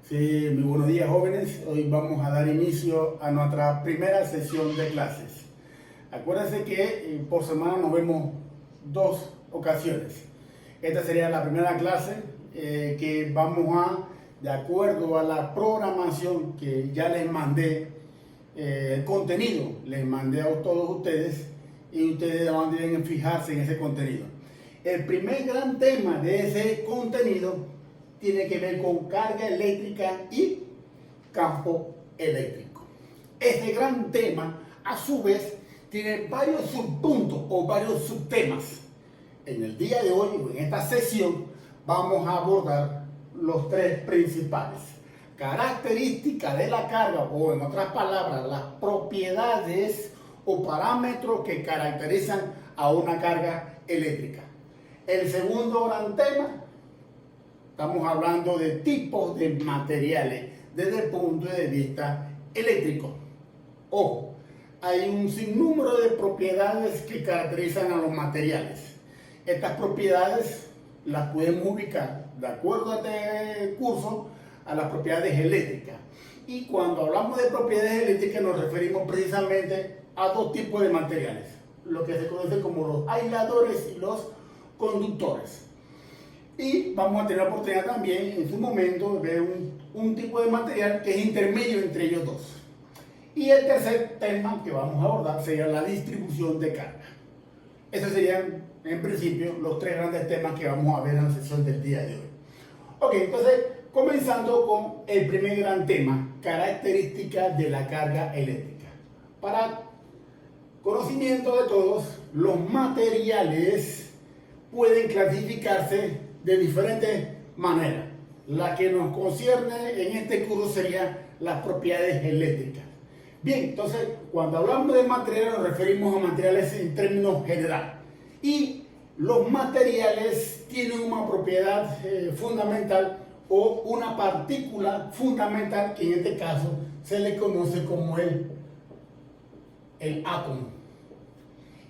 Sí, muy buenos días, jóvenes. Hoy vamos a dar inicio a nuestra primera sesión de clases. Acuérdense que por semana nos vemos 2 ocasiones. Esta sería la primera clase que vamos de acuerdo a la programación que ya les mandé, el contenido les mandé a todos ustedes y ustedes deben fijarse en ese contenido. El primer gran tema de ese contenido tiene que ver con carga eléctrica y campo eléctrico. Este gran tema, a su vez, tiene varios subpuntos o varios subtemas. En el día de hoy, en esta sesión, vamos a abordar los 3 principales. Características de la carga, o en otras palabras, las propiedades o parámetros que caracterizan a una carga eléctrica. El segundo gran tema, estamos hablando de tipos de materiales desde el punto de vista eléctrico. Ojo, hay un sinnúmero de propiedades que caracterizan a los materiales. Estas propiedades las podemos ubicar, de acuerdo a este curso, a las propiedades eléctricas. Y cuando hablamos de propiedades eléctricas nos referimos precisamente a 2 tipos de materiales, lo que se conoce como los aisladores y los conductores. Y vamos a tener la oportunidad también en su momento de ver un tipo de material que es intermedio entre ellos 2. Y el tercer tema que vamos a abordar sería la distribución de carga. Esos serían en principio los 3 grandes temas que vamos a ver en la sesión del día de hoy. Ok, entonces comenzando con el primer gran tema, características de la carga eléctrica. Para conocimiento de todos, los materiales pueden clasificarse de diferentes maneras. La que nos concierne en este curso sería las propiedades eléctricas. Bien, entonces cuando hablamos de materiales nos referimos a materiales en términos general. Y los materiales tienen una propiedad fundamental o una partícula fundamental que en este caso se le conoce como el átomo.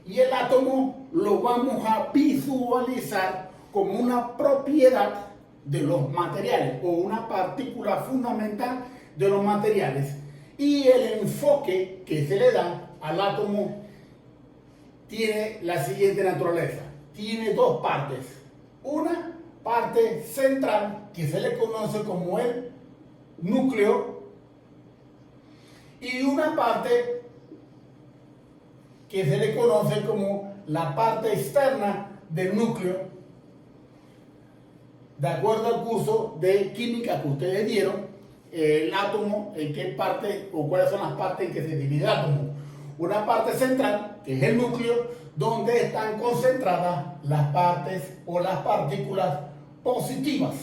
Y el átomo lo vamos a visualizar como una propiedad de los materiales o una partícula fundamental de los materiales. Y el enfoque que se le da al átomo tiene la siguiente naturaleza. Tiene 2 partes. Una parte central que se le conoce como el núcleo y una parte que se le conoce como la parte externa del núcleo, de acuerdo al curso de química que ustedes dieron. El átomo, en qué parte o cuáles son las partes en que se divide el átomo. Una parte central, que es el núcleo, donde están concentradas las partes o las partículas positivas.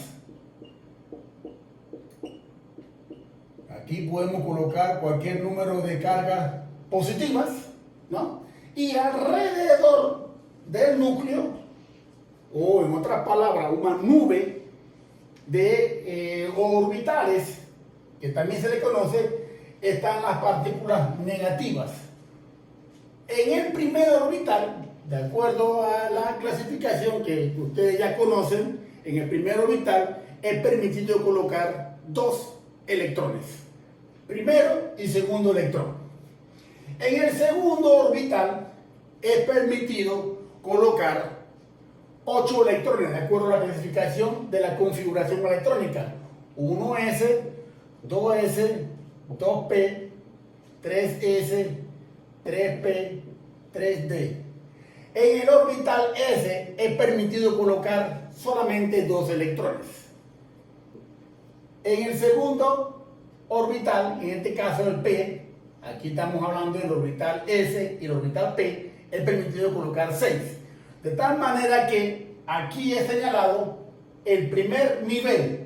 Aquí podemos colocar cualquier número de cargas positivas, ¿no? Y alrededor del núcleo, o en otras palabras, una nube de orbitales, que también se le conoce, están las partículas negativas. En el primer orbital, de acuerdo a la clasificación que ustedes ya conocen, en el primer orbital es permitido colocar 2 electrones, primero y segundo electrón. En el segundo orbital es permitido colocar 8 electrones, de acuerdo a la clasificación de la configuración electrónica. 1s, 2s, 2p, 3s, 3p, 3d. En el orbital S es permitido colocar solamente 2 electrones. En el segundo orbital, en este caso el p, aquí estamos hablando del orbital S y el orbital p, es permitido colocar 6. De tal manera que aquí he señalado el primer nivel.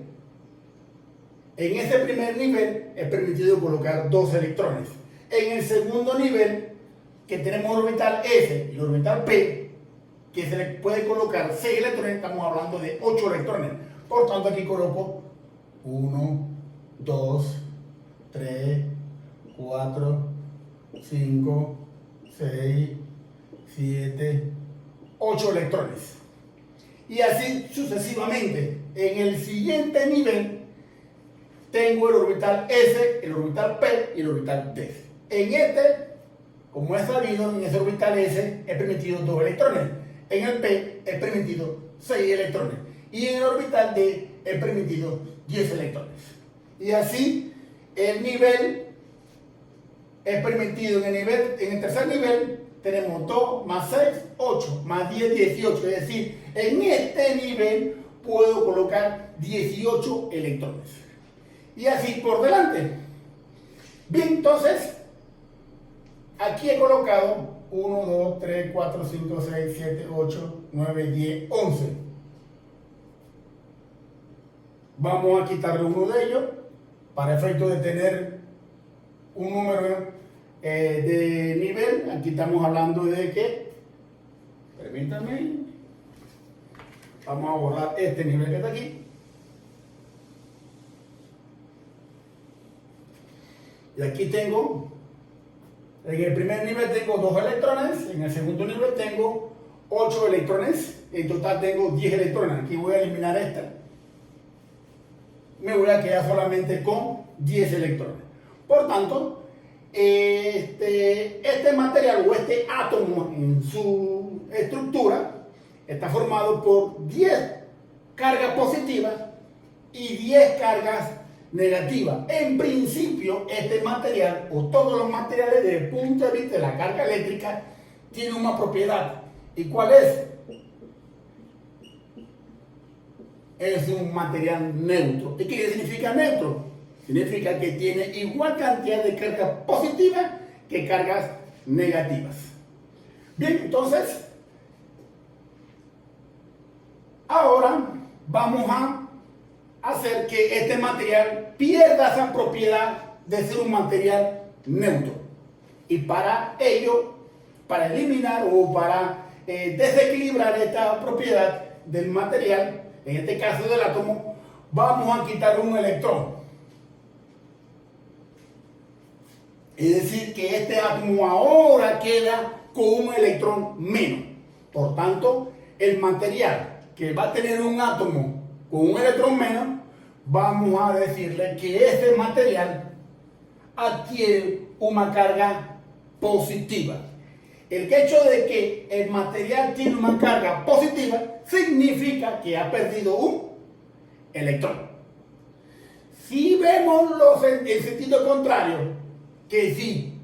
En ese primer nivel es permitido colocar 2 electrones. En el segundo nivel, que tenemos el orbital S y el orbital P, que se le puede colocar 6 electrones, estamos hablando de 8 electrones. Por tanto, aquí coloco 1, 2, 3, 4, 5, 6, 7, 8 electrones. Y así sucesivamente. En el siguiente nivel tengo el orbital S, el orbital P y el orbital D. En este, como es sabido, en ese orbital S es permitido 2 electrones. En el P es permitido 6 electrones. Y en el orbital D es permitido 10 electrones. Y así el nivel es permitido en el tercer nivel tenemos 2 más 6, 8, más 10, 18. Es decir, en este nivel puedo colocar 18 electrones. Y así por delante. Bien, entonces, aquí he colocado 1, 2, 3, 4, 5, 6, 7, 8, 9, 10, 11. Vamos a quitarle uno de ellos para efecto de tener un número de nivel. Aquí estamos hablando de que, permítanme, vamos a borrar este nivel que está aquí. Y aquí tengo, en el primer nivel tengo 2 electrones, en el segundo nivel tengo 8 electrones, en total tengo 10 electrones. Aquí voy a eliminar esta. Me voy a quedar solamente con 10 electrones. Por tanto, este material o este átomo en su estructura está formado por 10 cargas positivas y 10 cargas negativas. En principio, este material o todos los materiales desde el punto de vista de la carga eléctrica tienen una propiedad. ¿Y cuál es? Es un material neutro. ¿Y qué significa neutro? Significa que tiene igual cantidad de cargas positivas que cargas negativas. Bien, entonces, ahora vamos a hacer que este material pierda esa propiedad de ser un material neutro. Y para ello, para eliminar o para desequilibrar esta propiedad del material, en este caso del átomo, vamos a quitar un electrón. Es decir, que este átomo ahora queda con un electrón menos. Por tanto, el material que va a tener un átomo con un electrón menos, vamos a decirle que este material adquiere una carga positiva. El hecho de que el material tiene una carga positiva significa que ha perdido un electrón. Si vemos el sentido contrario, que si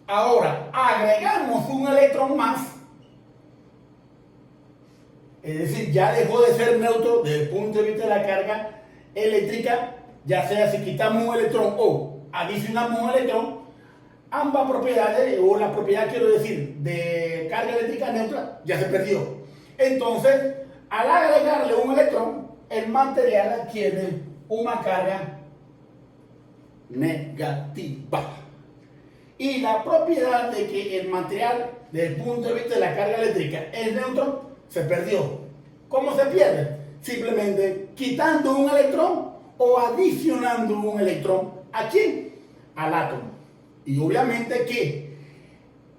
ahora agregamos un electrón más, es decir, ya dejó de ser neutro desde el punto de vista de la carga eléctrica, ya sea si quitamos un electrón o adicionamos un electrón, ambas propiedades, o la propiedad quiero decir, de carga eléctrica neutra, ya se perdió. Entonces, al agregarle un electrón, el material adquiere una carga negativa. Y la propiedad de que el material, desde el punto de vista de la carga eléctrica, es neutro, se perdió. ¿Cómo se pierde? Simplemente quitando un electrón o adicionando un electrón. ¿A quién? Al átomo. Y obviamente que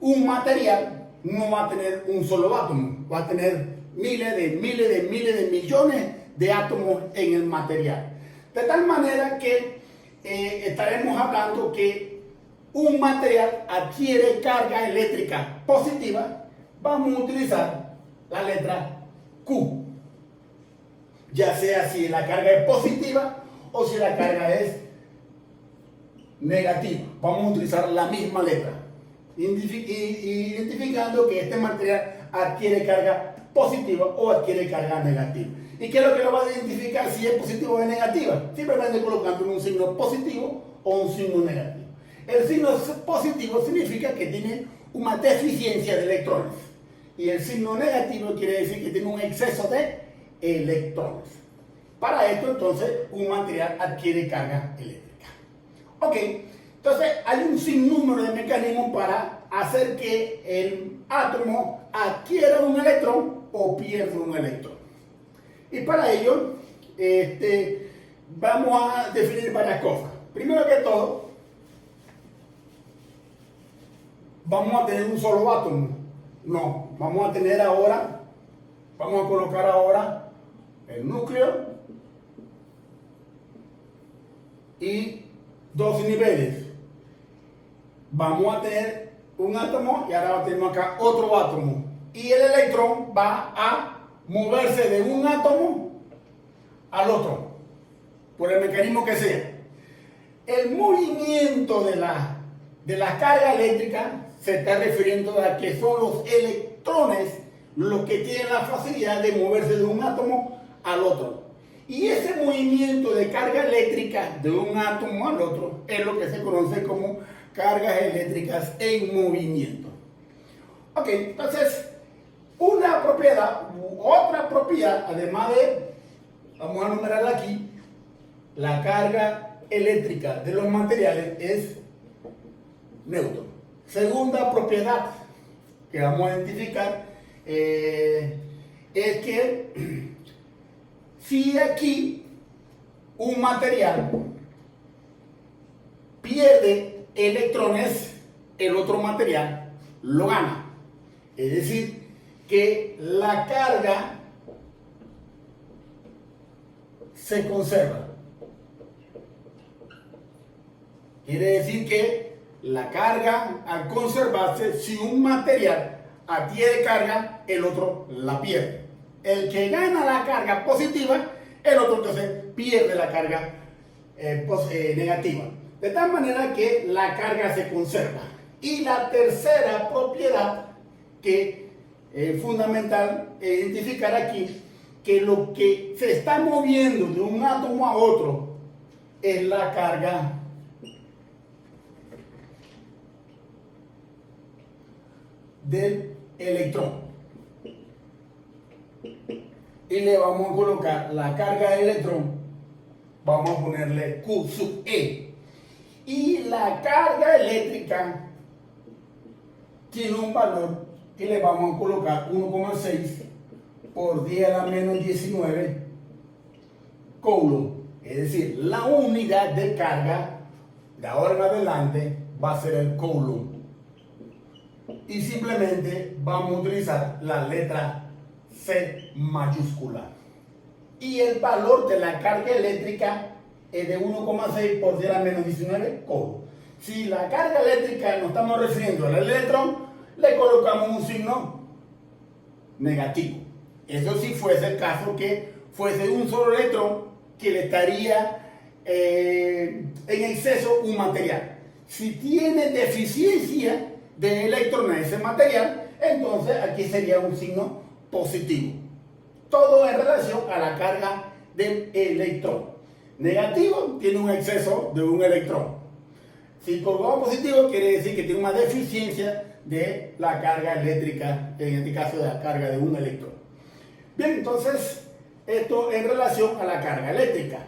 un material no va a tener un solo átomo, va a tener miles de millones de átomos en el material. De tal manera que estaremos hablando que un material adquiere carga eléctrica positiva. Vamos a utilizar la letra Q, ya sea si la carga es positiva o si la carga es negativa. Vamos a utilizar la misma letra, identificando que este material adquiere carga positiva o adquiere carga negativa. ¿Y qué es lo que lo va a identificar si es positivo o es negativa? Simplemente colocando un signo positivo o un signo negativo. El signo positivo significa que tiene una deficiencia de electrones. Y el signo negativo quiere decir que tiene un exceso de electrones. Para esto, entonces, un material adquiere carga eléctrica. Ok, entonces hay un sinnúmero de mecanismos para hacer que el átomo adquiera un electrón o pierda un electrón. Y para ello, vamos a definir varias cosas. Primero que todo, vamos a tener un solo átomo. No, vamos a tener ahora, vamos a colocar ahora el núcleo y dos niveles. Vamos a tener un átomo y ahora tenemos acá otro átomo. Y el electrón va a moverse de un átomo al otro, por el mecanismo que sea. El movimiento de la carga eléctrica se está refiriendo a que son los electrones los que tienen la facilidad de moverse de un átomo al otro. Y ese movimiento de carga eléctrica de un átomo al otro es lo que se conoce como cargas eléctricas en movimiento. Ok, entonces, una propiedad u otra propiedad, además de, vamos a numerarla aquí, la carga eléctrica de los materiales es neutro. Segunda propiedad que vamos a identificar es que si aquí un material pierde electrones, el otro material lo gana. Es decir, que la carga se conserva. Quiere decir que la carga, al conservarse, si un material adquiere carga, el otro la pierde. El que gana la carga positiva, el otro entonces pierde la carga negativa. De tal manera que la carga se conserva. Y la tercera propiedad que es fundamental identificar aquí, que lo que se está moviendo de un átomo a otro es la carga del electrón. Y le vamos a colocar la carga del electrón, vamos a ponerle Q sub E. Y la carga eléctrica tiene un valor que le vamos a colocar 1,6 por 10 a la menos 19 coulomb. Es decir, la unidad de carga de ahora en adelante va a ser el coulomb. Y simplemente vamos a utilizar la letra C mayúscula. Y el valor de la carga eléctrica es de 1,6 por 10 a la menos 19 coulomb. Si la carga eléctrica nos estamos refiriendo al electrón, le colocamos un signo negativo. Eso si fuese el caso que fuese un solo electrón que le estaría en exceso un material. Si tiene deficiencia de electrones ese material, entonces aquí sería un signo positivo. Todo en relación a la carga del electrón. Negativo tiene un exceso de un electrón. Si colocamos positivo quiere decir que tiene una deficiencia de la carga eléctrica, en este caso de la carga de un electrón. Bien, entonces esto en relación a la carga eléctrica.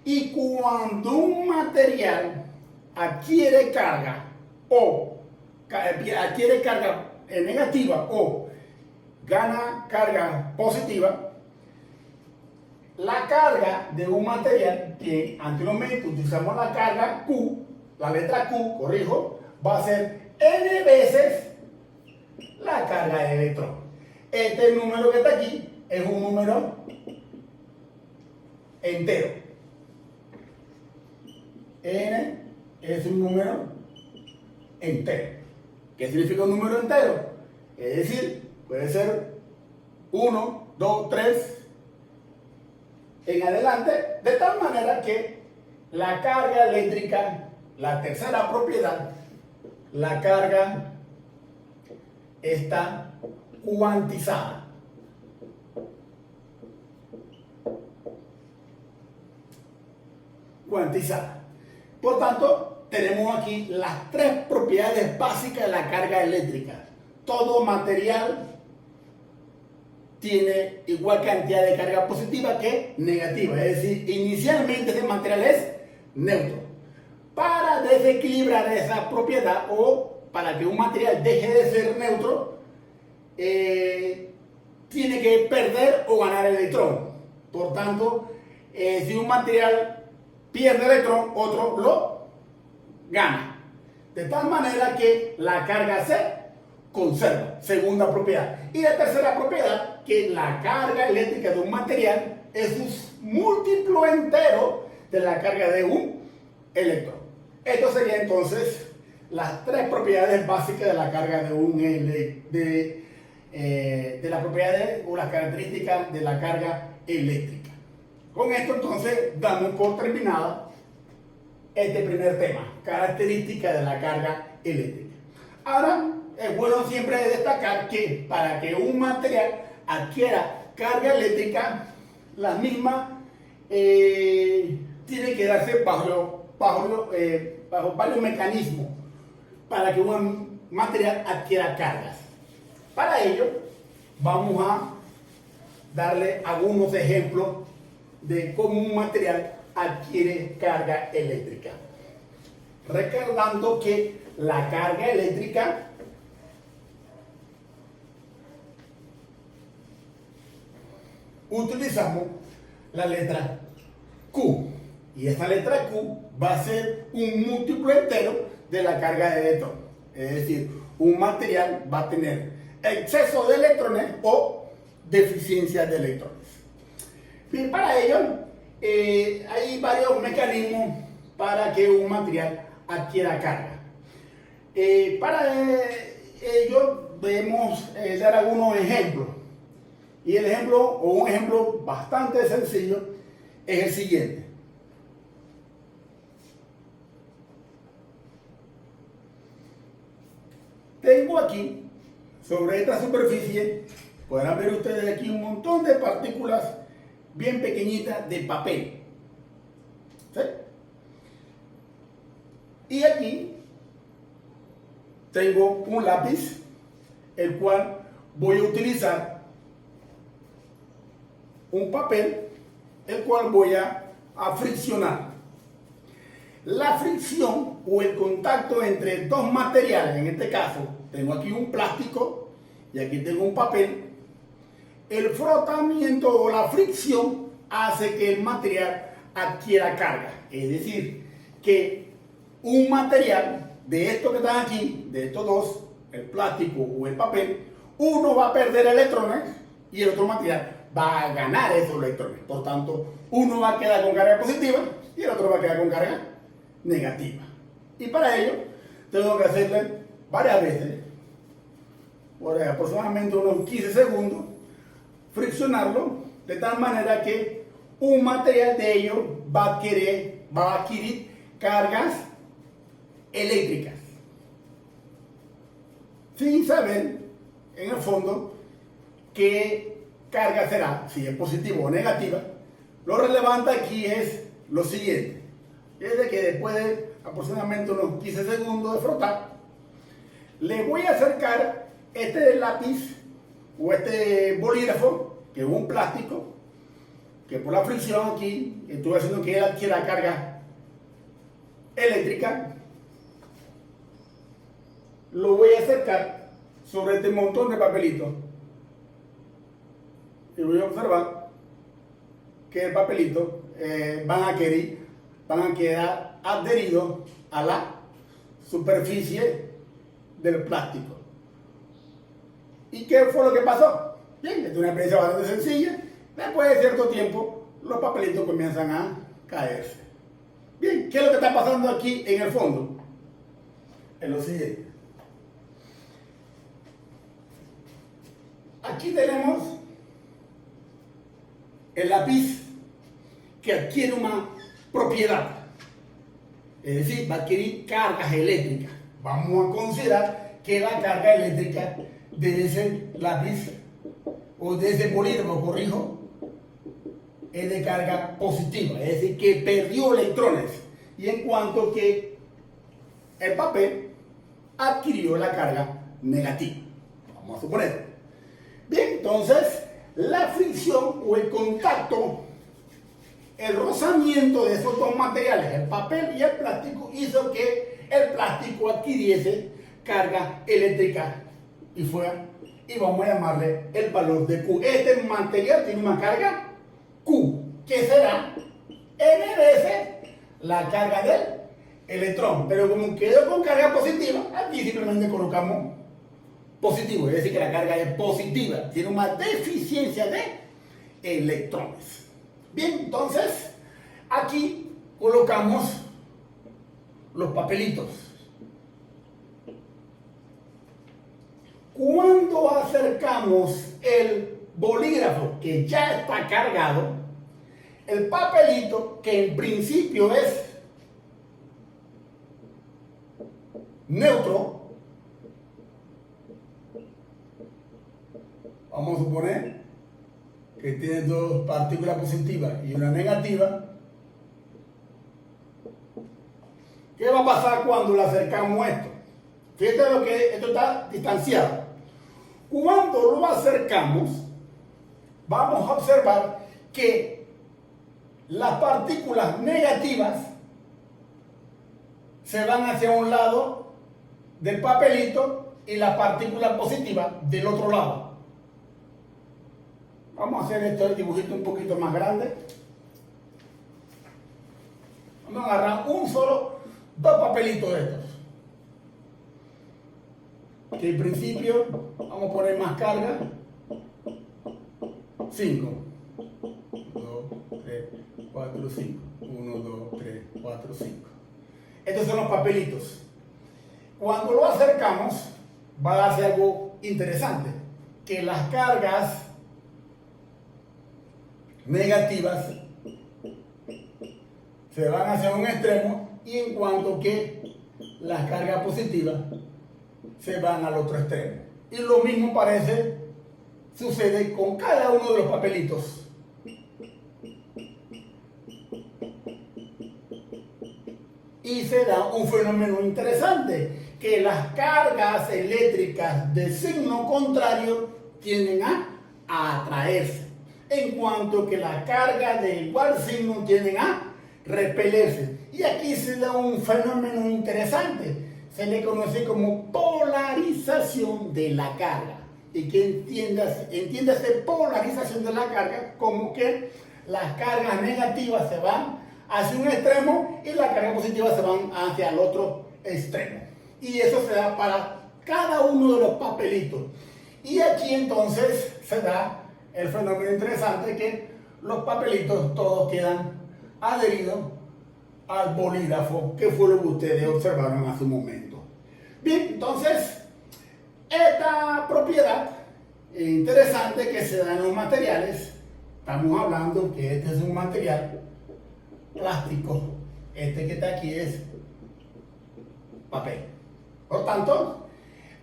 Y cuando un material adquiere carga negativa o gana carga positiva, la carga de un material que anteriormente utilizamos la carga Q, la letra Q, corrijo, va a ser N veces la carga de electrón. Este número que está aquí es un número entero. N es un número entero. ¿Qué significa un número entero? Es decir, puede ser 1, 2, 3 en adelante, de tal manera que la carga eléctrica, la tercera propiedad, la carga está cuantizada. Cuantizada. Por tanto, tenemos aquí las tres propiedades básicas de la carga eléctrica. Todo material tiene igual cantidad de carga positiva que negativa. Es decir, inicialmente ese material es neutro. Para desequilibrar esa propiedad o para que un material deje de ser neutro, tiene que perder o ganar electrón. Por tanto, si un material pierde electrón, otro lo gana. De tal manera que la carga se conserva. Segunda propiedad. Y la tercera propiedad, que la carga eléctrica de un material es un múltiplo entero de la carga de un electrón. Esto sería entonces las tres propiedades básicas de la carga de un de las propiedades o las características de la carga eléctrica. Con esto entonces damos por terminada este primer tema, características de la carga eléctrica. Ahora es bueno siempre destacar que para que un material adquiera carga eléctrica, la misma tiene que darse bajo varios mecanismos para que un material adquiera cargas. Para ello, vamos a darle algunos ejemplos de cómo un material adquiere carga eléctrica. Recordando que la carga eléctrica utilizamos la letra Q. Y esta letra Q va a ser un múltiplo entero de la carga de electrón. Es decir, un material va a tener exceso de electrones o deficiencia de electrones. Bien, para ello hay varios mecanismos para que un material adquiera carga. Para ello debemos dar algunos ejemplos. Y el ejemplo, o un ejemplo bastante sencillo, es el siguiente. Tengo aquí, sobre esta superficie, podrán ver ustedes aquí un montón de partículas bien pequeñitas de papel. ¿Sí? Y aquí tengo un lápiz, el cual voy a utilizar un papel, el cual voy a friccionar. La fricción o el contacto entre dos materiales, en este caso, tengo aquí un plástico y aquí tengo un papel. El frotamiento o la fricción hace que el material adquiera carga. Es decir, que un material de estos que están aquí, de estos dos, el plástico o el papel, uno va a perder electrones y el otro material va a ganar esos electrones. Por tanto, uno va a quedar con carga positiva y el otro va a quedar con carga negativa. Y para ello, tengo que hacerle varias veces, por aproximadamente unos 15 segundos, friccionarlo de tal manera que un material de ellos va a adquirir cargas eléctricas, sin saber en el fondo qué carga será, si es positiva o negativa. Lo relevante aquí es lo siguiente: es de que después de aproximadamente unos 15 segundos de frotar, le voy a acercar este lápiz o este bolígrafo, que es un plástico, que por la fricción aquí estoy haciendo que él adquiera carga eléctrica. Lo voy a acercar sobre este montón de papelitos y voy a observar que el papelito van a quedar adheridos a la superficie del plástico. ¿Y qué fue lo que pasó? Bien, es una experiencia bastante sencilla. Después de cierto tiempo, los papelitos comienzan a caerse. Bien, ¿qué es lo que está pasando aquí en el fondo? Es lo siguiente. Aquí tenemos el lápiz que adquiere una propiedad, es decir, va a adquirir cargas eléctricas. Vamos a considerar que la carga eléctrica de ese lápiz o de ese bolígrafo, corrijo, es de carga positiva, es decir, que perdió electrones, y en cuanto que el papel adquirió la carga negativa, vamos a suponer. Bien, entonces la fricción o el contacto, el rozamiento de esos dos materiales, el papel y el plástico, hizo que el plástico adquiriese carga eléctrica y vamos a llamarle el valor de Q. Este material tiene una carga Q, que será N veces la carga del electrón. Pero como quedó con carga positiva, aquí simplemente colocamos positivo, es decir, que la carga es positiva, tiene una deficiencia de electrones. Bien, entonces aquí colocamos los papelitos. Cuando acercamos el bolígrafo que ya está cargado, el papelito que en principio es neutro, vamos a suponer que tiene dos partículas positivas y una negativa. ¿Qué va a pasar cuando le acercamos esto? Fíjate lo que esto está distanciado. Cuando lo acercamos, vamos a observar que las partículas negativas se van hacia un lado del papelito y las partículas positivas del otro lado. Vamos a hacer esto, el dibujito un poquito más grande. Vamos a agarrar dos papelitos de estos. Que en principio vamos a poner más carga. 5. 2, 3, 4, 5. 1, 2, 3, 4, 5. Estos son los papelitos. Cuando lo acercamos, va a darse algo interesante. Que las cargas negativas se van hacia un extremo y en cuanto que las cargas positivas se van al otro extremo. Y lo mismo sucede con cada uno de los papelitos. Y se da un fenómeno interesante, que las cargas eléctricas de signo contrario tienden a atraerse, en cuanto que las cargas de igual signo tienden a repelerse. Y aquí se da un fenómeno interesante. Se le conoce como polarización de la carga. Y que entiéndase polarización de la carga como que las cargas negativas se van hacia un extremo y las cargas positivas se van hacia el otro extremo. Y eso se da para cada uno de los papelitos. Y aquí entonces se da el fenómeno interesante que los papelitos todos quedan adheridos al bolígrafo, que fue lo que ustedes observaron hace un momento. Bien, entonces, esta propiedad interesante que se da en los materiales, estamos hablando que este es un material plástico, este que está aquí es papel. Por tanto,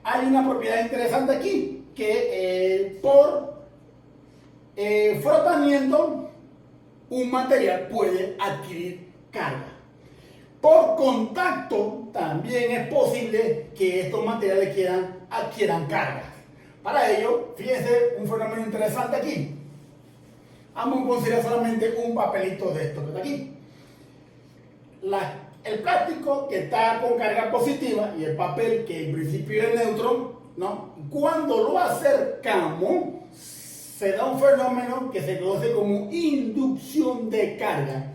hay una propiedad interesante aquí, que por frotamiento un material puede adquirir carga. Por contacto también es posible que estos materiales adquieran cargas. Para ello, fíjense un fenómeno interesante aquí. Vamos a considerar solamente un papelito de esto que está aquí. El plástico que está con carga positiva y el papel que en principio es neutro, ¿no? Cuando lo acercamos, se da un fenómeno que se conoce como inducción de carga.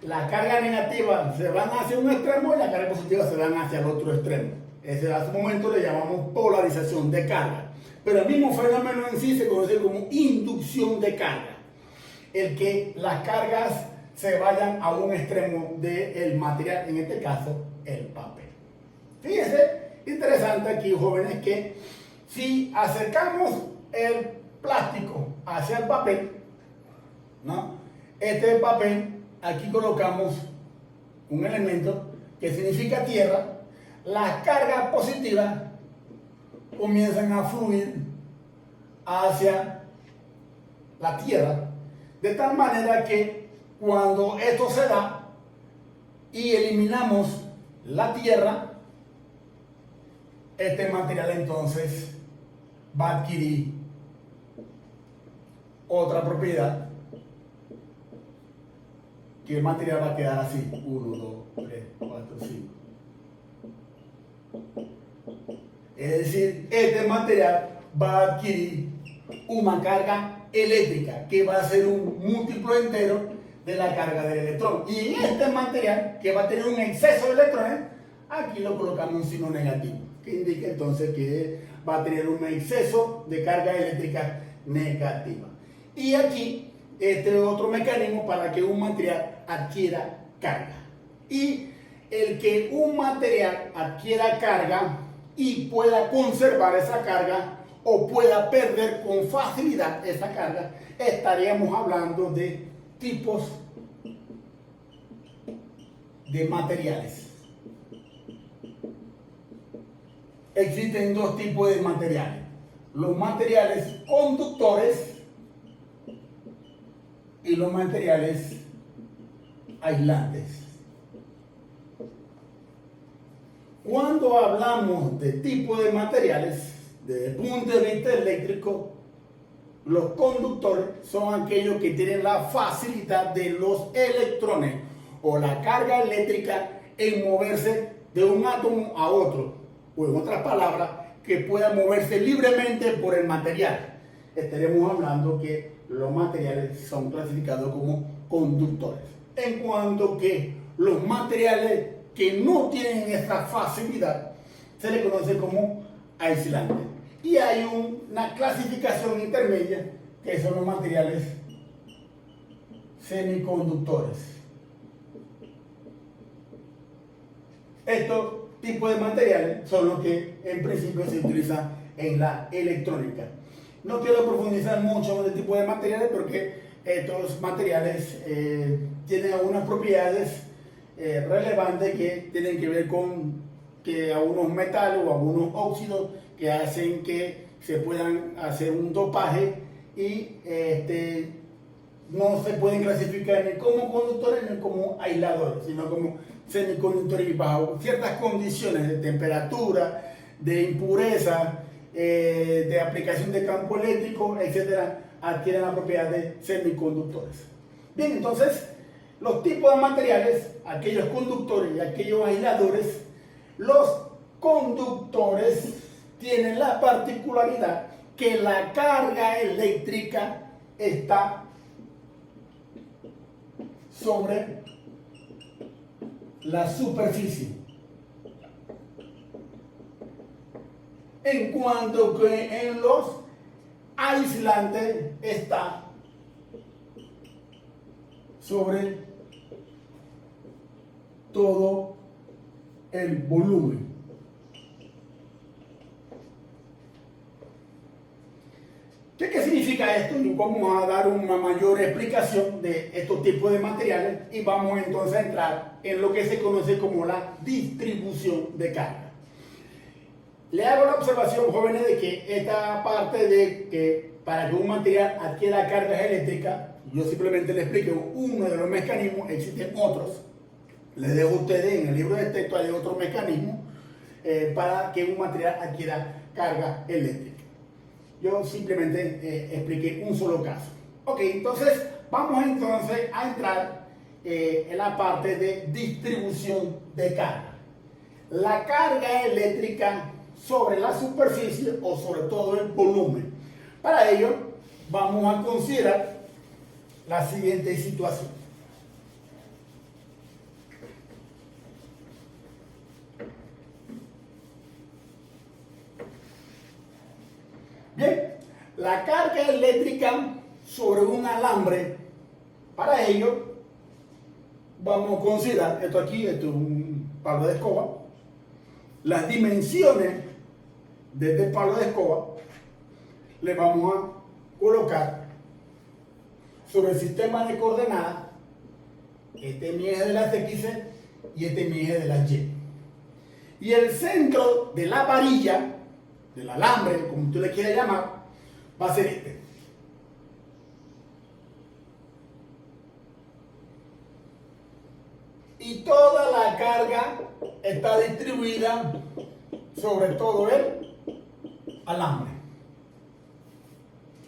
Las cargas negativas se van hacia un extremo y las cargas positivas se van hacia el otro extremo. Ese a ese momento le llamamos polarización de carga. Pero el mismo fenómeno en sí se conoce como inducción de carga. El que las cargas se vayan a un extremo del material, en este caso el papel. Fíjense, interesante aquí, jóvenes, que si acercamos el plástico hacia el papel, ¿no? Este papel, aquí colocamos un elemento que significa tierra. Las cargas positivas comienzan a fluir hacia la tierra, de tal manera que cuando esto se da y eliminamos la tierra, este material entonces va a adquirir otra propiedad, que el material va a quedar así: 1, 2, 3, 4, 5. Es decir, este material va a adquirir una carga eléctrica que va a ser un múltiplo entero de la carga del electrón. Y en este material, que va a tener un exceso de electrones, aquí lo colocamos un signo negativo, que indica entonces que va a tener un exceso de carga eléctrica negativa. Y aquí, este otro mecanismo para que un material adquiera carga. Y el que un material adquiera carga y pueda conservar esa carga o pueda perder con facilidad esa carga, estaríamos hablando de tipos de materiales. Existen dos tipos de materiales: los materiales conductores y los materiales aislantes. Cuando hablamos de tipo de materiales, desde el punto de vista eléctrico, los conductores son aquellos que tienen la facilidad de los electrones o la carga eléctrica en moverse de un átomo a otro, o en otras palabras, que pueda moverse libremente por el material. Estaremos hablando que los materiales son clasificados como conductores. En cuanto que los materiales que no tienen esta facilidad se le conoce como aislantes. Y hay una clasificación intermedia que son los materiales semiconductores. Estos tipos de materiales son los que en principio se utilizan en la electrónica. No quiero profundizar mucho en este tipo de materiales porque estos materiales tienen algunas propiedades relevantes que tienen que ver con que algunos metales o algunos óxidos que hacen que se puedan hacer un dopaje y no se pueden clasificar ni como conductores ni como aisladores, sino como semiconductores, y bajo ciertas condiciones de temperatura, de impureza, de aplicación de campo eléctrico, etcétera, adquieren la propiedad de semiconductores. Bien, entonces, los tipos de materiales, aquellos conductores y aquellos aisladores. Los conductores tienen la particularidad que la carga eléctrica está sobre la superficie, en cuanto que en los aislantes está sobre todo el volumen. ¿Qué significa esto? Y vamos a dar una mayor explicación de estos tipos de materiales y vamos entonces a entrar en lo que se conoce como la distribución de carga. Le hago la observación, jóvenes, de que esta parte de que para que un material adquiera cargas eléctricas, yo simplemente les explico uno de los mecanismos, existen otros. Les dejo a ustedes en el libro de texto, hay otro mecanismo para que un material adquiera carga eléctrica. Yo simplemente expliqué un solo caso. Ok, entonces vamos entonces a entrar en la parte de distribución de carga. La carga eléctrica sobre la superficie o sobre todo el volumen. Para ello vamos a considerar la siguiente situación. Bien, la carga eléctrica sobre un alambre, para ello vamos a considerar, esto es un palo de escoba, las dimensiones de este palo de escoba le vamos a colocar sobre el sistema de coordenadas. Este es mi eje de las X y este es mi eje de las Y. Y el centro de la varilla, del alambre, como tú le quieras llamar, va a ser este. Y toda la carga está distribuida sobre todo el alambre.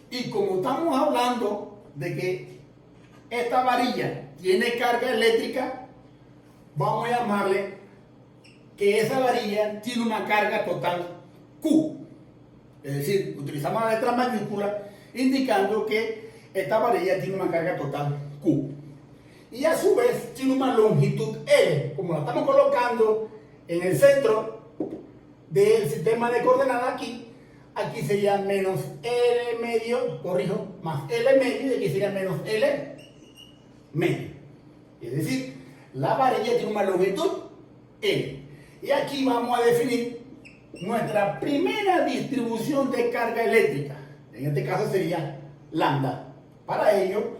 Y como estamos hablando de que esta varilla tiene carga eléctrica, vamos a llamarle que esa varilla tiene una carga total Q. Es decir, utilizamos la letra mayúscula indicando que esta varilla tiene una carga total Q. Y a su vez tiene una longitud L. Como la estamos colocando en el centro del sistema de coordenadas aquí sería menos L medio, corrijo, más L medio, y aquí sería menos L medio. Es decir, la varilla tiene una longitud L. Y aquí vamos a definir nuestra primera distribución de carga eléctrica. En este caso sería lambda. Para ello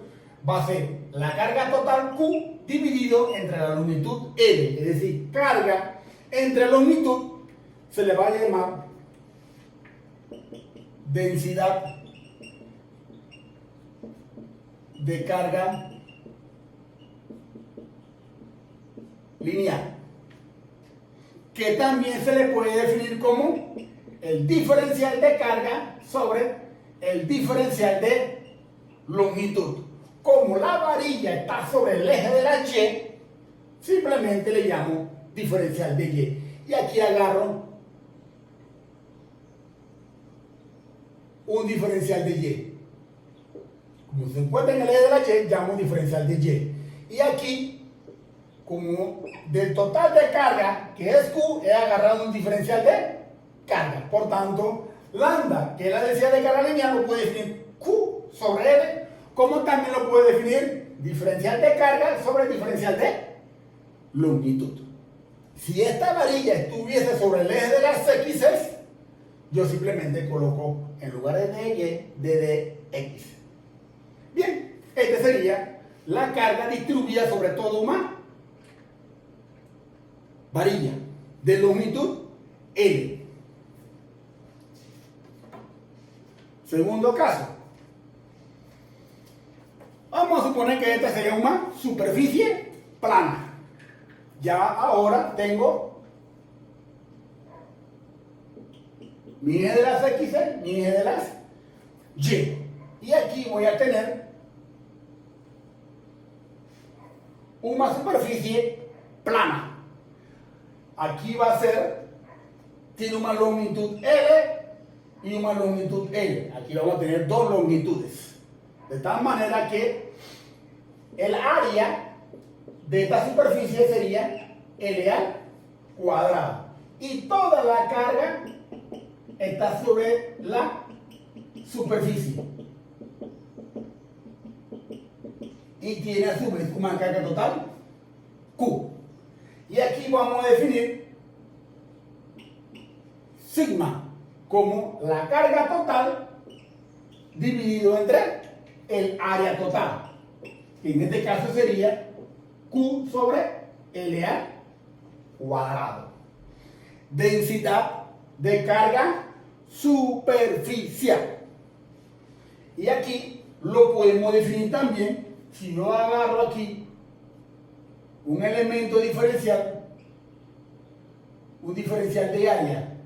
va a ser la carga total Q dividido entre la longitud L. Es decir, carga entre longitud se le va a llamar densidad de carga lineal, que también se le puede definir como el diferencial de carga sobre el diferencial de longitud. Como la varilla está sobre el eje de la Y, simplemente le llamo diferencial de Y. Y aquí agarro un diferencial de Y. Como se encuentra en el eje de la Y, llamo diferencial de Y. Y aquí, como del total de carga, que es Q, he agarrado un diferencial de carga. Por tanto, lambda, que es la densidad de carga lineal, lo puede definir Q sobre L, como también lo puede definir diferencial de carga sobre diferencial de longitud. Si esta varilla estuviese sobre el eje de las X, yo simplemente coloco en lugar de Y, dx. Bien, esta sería la carga distribuida sobre toda una varilla de longitud L. Segundo caso. Vamos a suponer que esta sería una superficie plana. Ya ahora tengo mi eje de las X, mi eje de las Y. Y aquí voy a tener una superficie plana. Aquí va a ser, tiene una longitud L y una longitud L. Aquí vamos a tener dos longitudes. De tal manera que el área de esta superficie sería L al cuadrado. Y toda la carga está sobre la superficie. Y tiene a su vez una carga total Q. Y aquí vamos a definir sigma como la carga total dividido entre el área total. Que en este caso sería Q sobre L al cuadrado. Densidad de carga superficial. Y aquí lo podemos definir también. Si yo agarro aquí un elemento diferencial, un diferencial de área,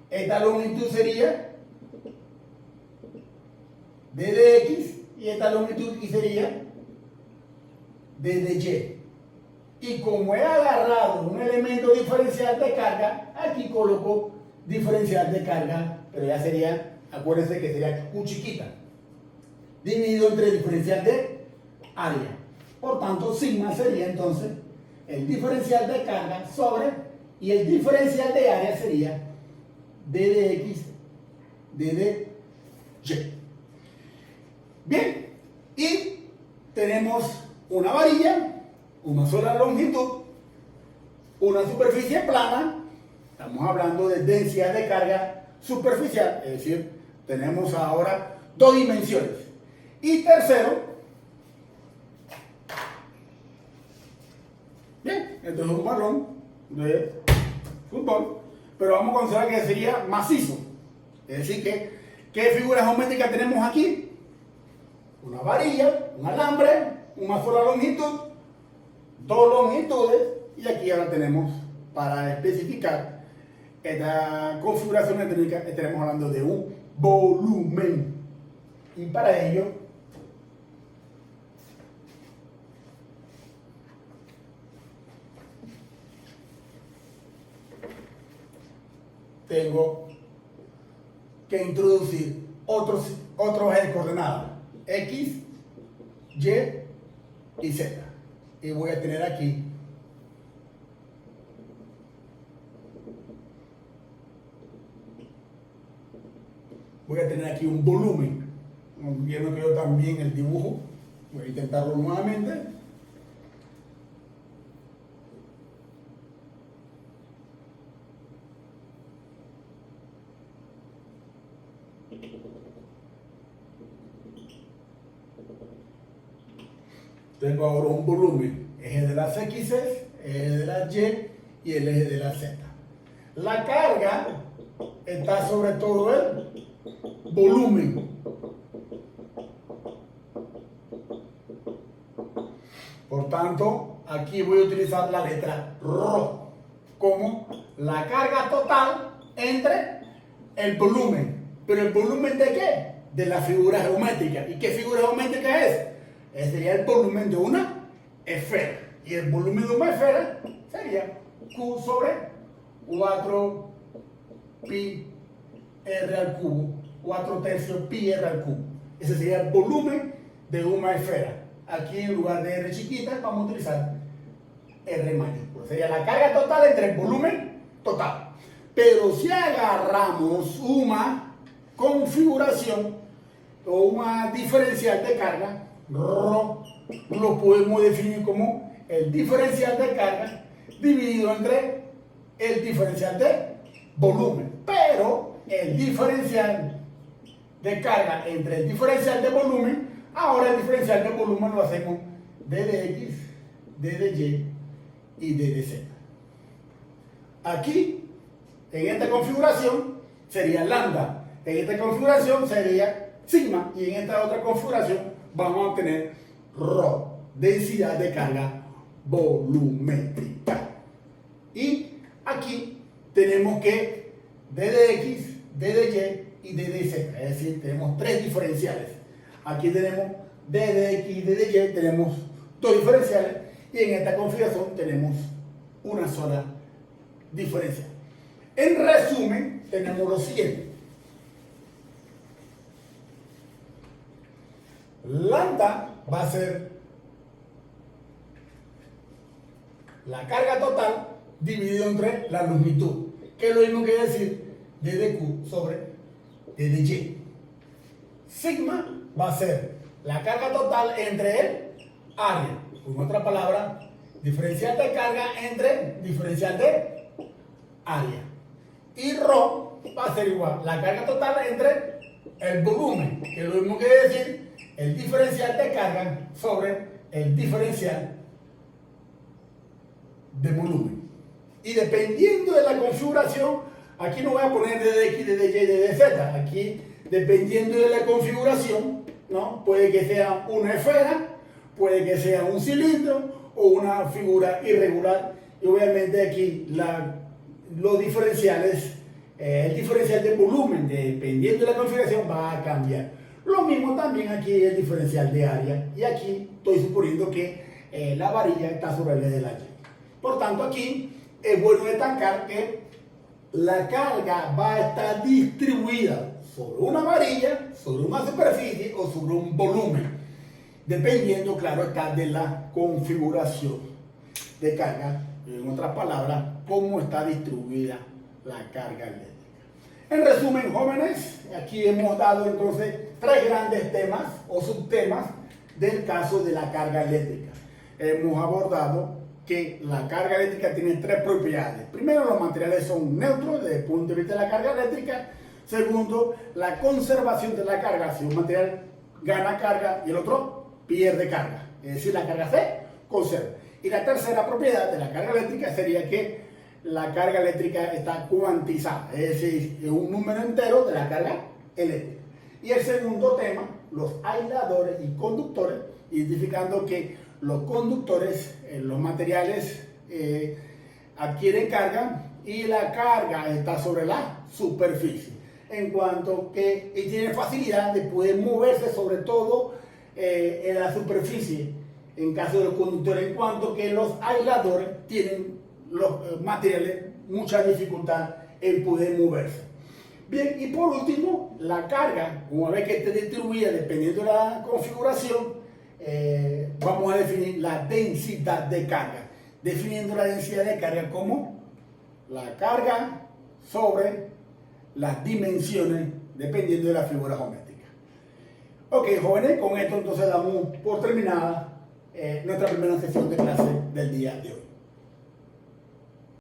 esta longitud sería d de x y esta longitud aquí sería d de y. Y como he agarrado un elemento diferencial de carga, aquí coloco diferencial de carga, pero ya sería, acuérdense que sería Q chiquita, dividido entre diferencial de área. Por tanto, sigma sería entonces el diferencial de carga sobre, y el diferencial de área sería d de x, d de y. Bien, y tenemos una varilla, una sola longitud, una superficie plana. Estamos hablando de densidad de carga superficial, es decir, tenemos ahora dos dimensiones. Y tercero, bien, esto es un balón de fútbol, pero vamos a considerar que sería macizo. Es decir, que, ¿qué figuras geométricas tenemos aquí? Una varilla, un alambre, una sola longitud, dos longitudes, y aquí ahora tenemos, para especificar esta configuración técnica, estaremos hablando de un volumen. Y para ello, tengo que introducir otros ejes de coordenadas, X, Y y Z. Y voy a tener aquí un volumen. Viendo que yo también el dibujo, voy a intentarlo nuevamente. Tengo ahora un volumen, eje de las X, eje de las Y y el eje de la Z. La carga está sobre todo el volumen. Por tanto, aquí voy a utilizar la letra ρ como la carga total entre el volumen. ¿Pero el volumen de qué? De la figura geométrica. ¿Y qué figura geométrica es? Ese sería el volumen de una esfera. Y el volumen de una esfera sería Q sobre 4 pi r al cubo, 4 tercios pi r al cubo. Ese sería el volumen de una esfera. Aquí en lugar de r chiquita vamos a utilizar r mayúscula. Sería la carga total entre el volumen total. Pero si agarramos una configuración o una diferencial de carga, lo podemos definir como el diferencial de carga dividido entre el diferencial de volumen. Pero el diferencial de carga entre el diferencial de volumen, ahora el diferencial de volumen lo hacemos d de x, d de y y d de z. Aquí, en esta configuración, sería lambda. En esta configuración sería sigma. Y en esta otra configuración vamos a obtener ρ, densidad de carga volumétrica. Y aquí tenemos que d de x, d de y y d de z. Es decir, tenemos tres diferenciales. Aquí tenemos d de x, d de y, tenemos dos diferenciales. Y en esta configuración tenemos una sola diferencial. En resumen, tenemos lo siguiente. Lambda va a ser la carga total dividido entre la longitud, que es lo mismo que decir d de q sobre d de y. Sigma va a ser la carga total entre el área. En otra palabra, diferencial de carga entre diferencial de área. Y ρ va a ser igual la carga total entre el volumen, que es lo mismo que decir el diferencial de carga sobre el diferencial de volumen. Y dependiendo de la configuración, aquí no voy a poner d de x, d de y, d de z. Aquí, dependiendo de la configuración, ¿no? Puede que sea una esfera, puede que sea un cilindro o una figura irregular. Y obviamente aquí los diferenciales, el diferencial de volumen, dependiendo de la configuración, va a cambiar. Lo mismo también aquí el diferencial de área. Y aquí estoy suponiendo que la varilla está sobre el eje del área. Por tanto, aquí es bueno destacar que la carga va a estar distribuida sobre una varilla, sobre una superficie o sobre un volumen, dependiendo, claro está, de la configuración de carga. En otras palabras, cómo está distribuida la carga eléctrica. En resumen, jóvenes, aquí hemos dado entonces tres grandes temas o subtemas del caso de la carga eléctrica. Hemos abordado que la carga eléctrica tiene tres propiedades. Primero, los materiales son neutros desde el punto de vista de la carga eléctrica. Segundo, la conservación de la carga. Si un material gana carga y el otro pierde carga, es decir, la carga se conserva. Y la tercera propiedad de la carga eléctrica sería que la carga eléctrica está cuantizada, es decir, es un número entero de la carga eléctrica. Y el segundo tema, los aisladores y conductores, identificando que los conductores, los materiales adquieren carga y la carga está sobre la superficie, en cuanto que tienen facilidad de poder moverse sobre todo en la superficie, en caso de los conductores, en cuanto que los aisladores tienen los materiales mucha dificultad en poder moverse. Bien, y por último, la carga, una vez que esté distribuida dependiendo de la configuración, vamos a definir la densidad de carga, definiendo la densidad de carga como la carga sobre las dimensiones dependiendo de la figura geométrica. Ok, jóvenes, con esto entonces damos por terminada nuestra primera sesión de clase del día de hoy.